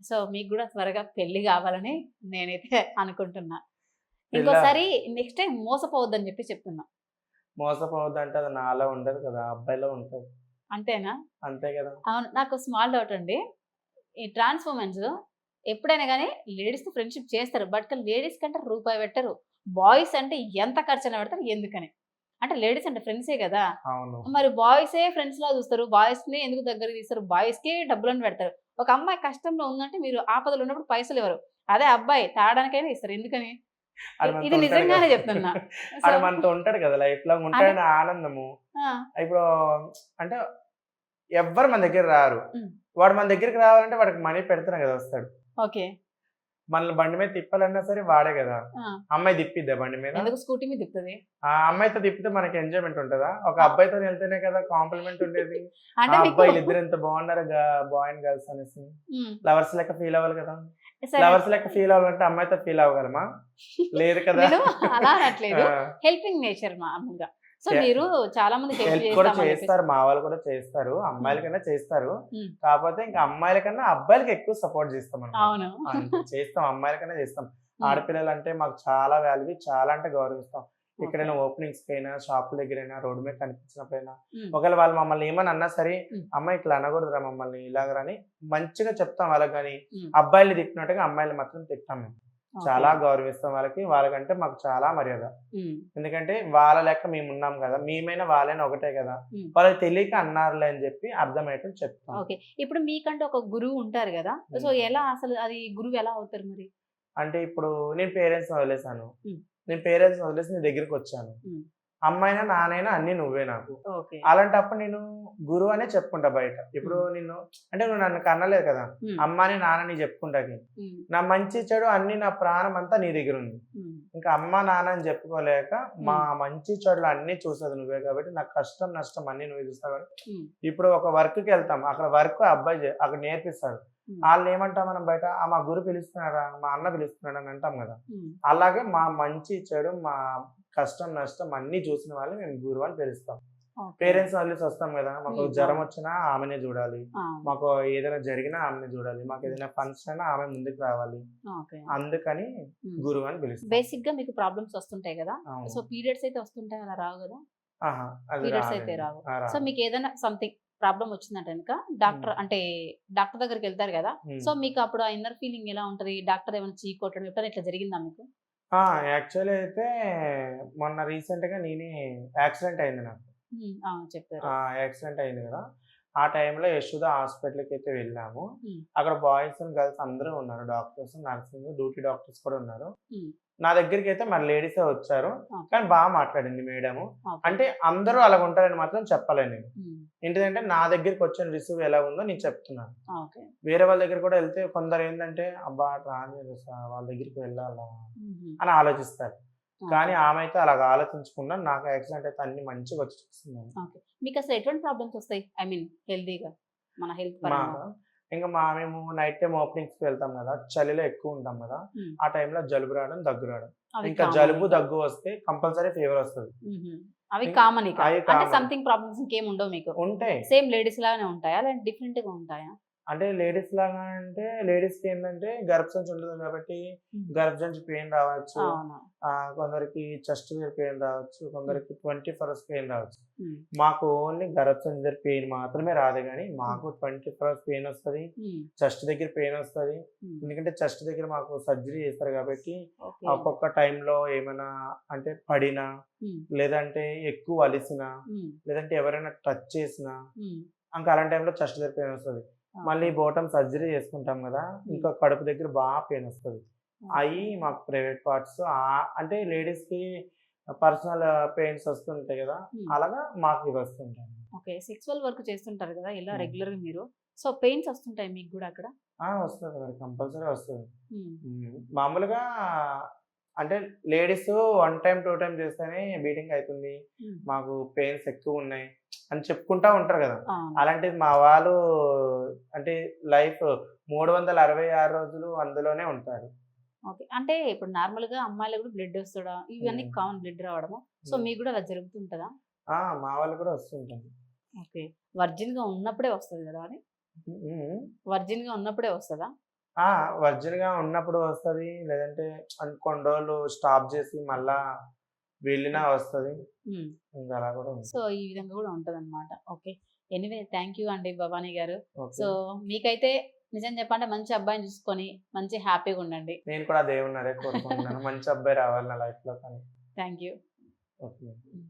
So మీకు కూడా త్వరగా పెళ్లి కావాలని నేనైతే అనుకుంటున్నా. పిల్ల ఇంకోసారి నెక్స్ట్ టైం మోసపోవద్దని చెప్తున్నా. మోసపోవద్దంటే అది నాలో ఉండదు కదా! అబ్బాయిలో ఉంటది. అంతేనా? అంతే గదా! అవును. నాకు స్మాల్ డౌట్ అండి. ఈ ట్రాన్స్ వుమెన్స్ ఎప్పుడైనా గాని లేడీస్‌తో ఫ్రెండ్‌షిప్ చేస్తారు. బట్ లేడీస్ కంటే రూపాయి పెట్టరు. బాయ్స్ అంటే ఎంత ఖర్చయినా పెడతారు. ఎందుకని? అంటే లేడీస్ అంటే ఫ్రెండ్సే గదా! అవును. మరి బాయ్సే ఫ్రెండ్స్‌లా చూస్తారు. బాయ్స్‌ని ఎందుకు దగ్గరికి తీస్తారు? బాయ్స్‌కే డబ్బులని పెడతారు. ఒక అమ్మాయి కష్టంలో ఉందంటే మీరు ఆపదలో ఉన్నప్పుడు పైసలివ్వరు. అదే అబ్బాయి తాగడానికైనా ఇస్తారు. ఎందుకని? ఆడు మనతో ఇది ఉంటాడు నిజంగానే గదా! చెప్తున్నా. సో, ఆడు మనతో ఉంటాడు గదా! లైఫ్ లాంగ్ అంటే ఉంటాడని ఆనందము. ఆ! ఇప్పుడు అంటే ఎవ్వరు మన దగ్గర రారు. హ్మ్. వాడు మన దగ్గరికి రావాలంటే వాడికి మనీ పెడితేనే గదా! వస్తాడు. ఓకే. మనల్ని బండి మీద తిప్పాలన్నా సరే వాడే గదా! ఆ! అమ్మాయి తిప్పిద్దా బండి మీద? ఎందుకు స్కూటీ మీద తిప్పుతది. ఆ అమ్మాయితో తిప్పితే మనకి ఎంజాయ్‌మెంట్ ఉంటదా? ఒక ఆ! అబ్బాయితోని ఎళ్తేనే కదా కాంప్లిమెంట్ ఉండేది. ఆ అంటే మీకు అబ్బాయి ఈళ్ళిద్దరు ఎంత బాగున్నారు బాయ్ అండ్ గర్ల్స్ అనేసి. హ్మ్. లవర్స్ లెక్క ఫీల్ అవ్వాలి కదా! సరే. లవర్స్ లెక్క ఫీల్ అవ్వాలంటే అమ్మాయితో ఫీల్ అవ్వగలమా? లేదు కదా! నేను అలా ఆ! అనట్లేదు. హెల్పింగ్ నేచర్ మామూలుగా. So, yeah! మీరు చాలా మందికి హెల్ప్ హెల్ప్ కూడా చేస్తామని చేస్తారు. మా వాళ్ళు కూడా చేస్తారు. హ్మ్. అమ్మాయిల కన్నా చేస్తారు. హ్మ్. కాపోతే ఇంకా అమ్మాయిల కన్నా అబ్బాయిలకి ఎక్కువ సపోర్ట్ చేస్తామనమాట. అవును. అంతే చేస్తాం. అమ్మాయిల కన్నా చేస్తాం. హ్మ్. ఆడపిల్లలంటే మాకు చాలా వాల్యూ, చాలా అంటే గౌరవిస్తాం. ఓకే. ఎక్కడైనా ఓపెనింగ్స్‌కైనా, షాపుల దగ్గరైనా, రోడ్డు మీద కనిపించినప్పుడైనా, హ్మ్. ఒకవేళ వాళ్ళు మమ్మల్ని ఏమని అన్నా సరే, హ్మ్. "అమ్మ ఇట్లా అనకూడదురా మమ్మల్ని ఇలాగరా" అని మంచిగా చెప్తాం వాళ్ళకి గాని, హ్మ్. అబ్బాయిల్ని తిట్టినట్టుగా అమ్మాయిల్ని మాత్రం తిట్టం మేము. ఓకే. చాలా గౌరవిస్తాం వాళ్ళకి. వాళ్ళకంటే మాకు చాలా మర్యాద. హ్మ్. ఎందుకంటే వాళ్ళ లెక్క మేమున్నాం గదా! మేమైనా వాళ్ళైనా ఒకటే గదా! హ్మ్. వాళ్ళకి తెలియక అన్నారులే అని జెప్పి అర్థమయ్యేటట్టు చెప్తాం. ఓకే. ఇప్పుడు మీకంటూ ఒక గురువు ఉంటారు గదా! సో, హ్మ్. ఎలా అసలు అది గురువు ఎలా అవుతారు మరి? అంటే ఇప్పుడు నేను పేరెంట్స్‌ని వదిలేసాను. హ్మ్. నేను పేరెంట్స్‌ని వదిలేసి నీ దగ్గరికొచ్చాను. హ్మ్. అమ్మైనా, నాన్నైనా అన్నీ నువ్వే నాకు. ఓకే. అలాంటప్పుడు నేను గురువు అనే చెప్పుకుంటా బయట. ఇప్పుడు హ్మ్. నిన్ను అంటే నువ్వు నన్ను కనలేదు కదా! హ్మ్. అమ్మని, నాన్నని చెప్పుకుంటాకి. హ్మ్. నా మంచి, చెడు అన్నీ నా ప్రాణం అంతా నీ దగ్గరుంది. హ్మ్. ఇంకా అమ్మ, నాన్న అని చెప్పుకోలేక మా హ్మ్. మంచి, చెడులు అన్నీ చూసేది నువ్వే కాబట్టి నా కష్టం, నష్టం అన్నీ నువ్వే చూస్తావు కాబట్టి హ్మ్. ఇప్పుడు ఒక వర్క్‌కెళ్తాం. అక్కడ వర్క్ ఆ అబ్బాయి అక్కడ నేర్పిస్తాడు. హ్మ్. ఆళ్ళనేమంటాం మనం బయట, మా గురు పిలుస్తున్నాడా, మా అన్న పిలుస్తున్నాడు అని అంటాం గదా! హ్మ్. అలాగే మా మంచి, చెడు, మా కష్టం, నష్టం అన్నీ చూసిన వాళ్ళని మేము గురువు అని పిలుస్తాం. ఓకే. పేరెంట్స్‌ని వదిలేసి వస్తాం గదా! మాకు హ్మ్. అవును. జరమొచ్చినా ఆమెనే జూడాలి. అవును. మాకు ఏదైనా జరిగినా ఆమెనే జూడాలి. హ్మ్. మాకేదైనా ఫంక్షన్ అయినా ఆమె ముందుకు రావాలి. ఓకే. అందుకని హ్మ్. గురువు అని పిలుస్తాం. బేసిక్‌గా మీకు ప్రాబ్లమ్స్ వస్తుంటాయి గదా! సో, అవును. పీరియడ్స్ అయితే వస్తుంటాయి అలా రావు గదా? ఆహా! అది పీరియడ్స్ అయితే రాదండి. రావు. ఆ! సో, రాదు. మీకేదైనా సంథింగ్ ప్రాబ్లమ్ వచ్చిందంటే గనక హ్మ్. డాక్టర్ అంటే డాక్టర్ దగ్గరికెళ్తారు గదా! హ్మ్. సో, మీకు అప్పుడు ఆ ఇన్నర్ ఫీలింగ్ ఎలా ఉంటది? డాక్టర్ ఏమైనా చీ కొట్టడం ఎప్పుడైనా ఇట్లా జరిగిందా మీకు? ఆ! యాక్చువల్లీ అయితే మొన్న రీసెంట్‌గా నేనే యాక్సిడెంట్ అయింది నాకు. హ్మ్. అవును చెప్పారు. యాక్సిడెంట్ అయింది గదా! ఆ టైంలో యశోద హాస్పిటల్‌కైతే వెళ్ళాము. హ్మ్. అక్కడ బాయ్స్ అండ్ గర్ల్స్ అందరూ ఉన్నారు. డాక్టర్స్, నర్సింగ్, డ్యూటీ డాక్టర్స్ కూడా ఉన్నారు. హ్మ్. నా దగ్గరికైతే మరి లేడీసే వచ్చారు. ఓకే. కానీ మాట్లాడింది మేడము. ఓకే. అంటే అందరూ అలాగుంటారని మాత్రం చెప్పలేను నేను. హ్మ్. ఏంటిదంటే నా దగ్గరికొచ్చిన రిసీవ్ ఎలా ఉందో నేను చెప్తున్నాను. ఓకే. వేరే వాళ్ళ దగ్గర కూడా ఎళ్తే కొందరేందంటే అబ్బా! ట్రాన్స్‌జెండర్సా వాళ్ళ దగ్గరికి వెళ్ళాలా హుహు. అని ఆలోచిస్తారు. ఓకే. కానీ ఆమె అయితే అలాగ ఆలోచించకుండా నాకు యాక్సిడెంట్ అయితే అన్నీ మంచిగొచ్చి చూసిందండి. ఓకే. మీకసలు ఎటువంటి ప్రాబ్లమ్స్ ఒస్తాయి? ఐ మీన్ హెల్తీగా మన హెల్త్ పరంగా? మాకా ఇంక మేము నైట్ టైమ్ ఓపెనింగ్స్‌కి వెళ్తాం గదా! చలిలో ఎక్కువుంటాం గదా! హ్మ్. ఆ టైంలో జలుబు రావడం, దగ్గు రావడం. అవి ఇంకా కామన్ జలుబు, ఇక. దగ్గు వస్తే కంపల్సరీ ఫీవరొస్తది. హుహు. అవి ఇం కామన్ ఇక. అయి అంటే కామన్. సంథింగ్ ప్రాబ్లమ్స్ ఇంకేమి ఉండవు మీకు. ఉంటాయి. సేమ్ లేడీస్ లాగానే ఉంటాయా? లేదంటే డిఫరెంట్‌గా ఉంటాయా? అంటే లేడీస్‌లాగా అంటే లేడీస్‌కేందంటే గర్భసంచి ఉండదు కాబట్టి హ్మ్. గర్భసంచి పెయిన్ రావచ్చు. అవును. కొందరికి చెస్ట్ దగ్గర పెయిన్ రావచ్చు. హ్మ్. కొందరికి 24 అవర్స్ పెయిన్ రావచ్చు. హ్మ్. మాకు ఓన్లీ గర్భసంచి దగ్గర పెయిన్ మాత్రమే రాదు గానీ, హ్మ్. మాకు 24 అవర్స్ పెయినొస్తది. హ్మ్. చెస్ట్ దగ్గర పెయినొస్తది. హ్మ్. ఎందుకంటే చెస్ట్ దగ్గర మాకు సర్జరీ చేస్తారు కాబట్టి, ఓకే. ఒక్కొక్క టైంలో ఏమైనా అంటే పడినా, హ్మ్. లేదంటే ఎక్కువ అలిసినా, హ్మ్. లేదంటే ఎవరైనా టచ్ చేసినా, హ్మ్. ఇంకా అలాంటి టైంలో చెస్ట్ దగ్గర పెయినొస్తది. మళ్ళీ ఓకే. బోటమ్ సర్జరీ చేసుకుంటాం గదా! హ్మ్. ఇంకా కడుపు దగ్గర పెయినొస్తది. ఓకే. అయి మాకు ప్రైవేట్ పార్ట్స్. అంటే లేడీస్‌కి పర్సనల్ పెయిన్స్ వస్తుంటాయి గదా! హ్మ్. అలాగా మాకు ఇవొస్తుంటాయి. ఓకే. సెక్సువల్ వర్క్ చేస్తుంటారు గదా! ఇలా హ్మ్. రెగ్యులర్‌గా మీరు. సో, పెయిన్స్ ఒస్తుంటాయా మీకు గూడా అక్కడ? వస్తది మరి కంపల్సరీ వస్తది. హ్మ్. మామూలుగా అంటే లేడీసు 1 టైమ్, 2 టైమ్ చేస్తేనే బీటింగ్ అయితుంది. హ్మ్. మాకు పెయిన్స్ ఎక్కువున్నాయి అని చెప్పుకుంటా ఉంటారు గదా! అవును. అలాంటిది మా వాళ్ళు అంటే లైఫ్ 366 రోజులు అందులోనే ఉంటారు. ఓకే. అంటే ఇప్పుడు నార్మల్‌గా అమ్మాయిలకు కూడా బ్లడ్ ఒస్తడా? ఇవన్నీ హ్మ్. కామన్ బ్లడ్ రావడము. సో, హ్మ్. మీకు గూడా అలా జరుగుతుంటదా? మా వాళ్ళు కూడా వస్తుంటారు. ఓకే. వర్జిన్‌గా ఉన్నప్పుడే వస్తది గదా అది? హ్మ్. హ్మ్. వర్జిన్‌గా ఉన్నప్పుడే వస్తదా? వర్జిన్‌గా ఉన్నప్పుడు వస్తది. లేదంటే కొన్ని రోజులు స్టాప్ చేసి మళ్ళా వెళ్ళినా వస్తది. హ్మ్. ఇంక అలా కూడా ఉంది. సో, ఈ విధంగా గూడా ఉంటదనమాట. ఓకే. ఎనీవే థ్యాంక్ యూ అండి భవాని గారు. ఓకే. సో, మీకైతే నిజం చెప్పాలంటే మంచి అబ్బాయిని చూసుకొని మంచి హ్యాపీగుండండి. నేను కూడా దేవుడిని అదే కోరుకుంటున్నాను. మంచి అబ్బాయి రావాలి నా లైఫ్‌లో కానీ. Thank you. ఓకే. హ్మ్.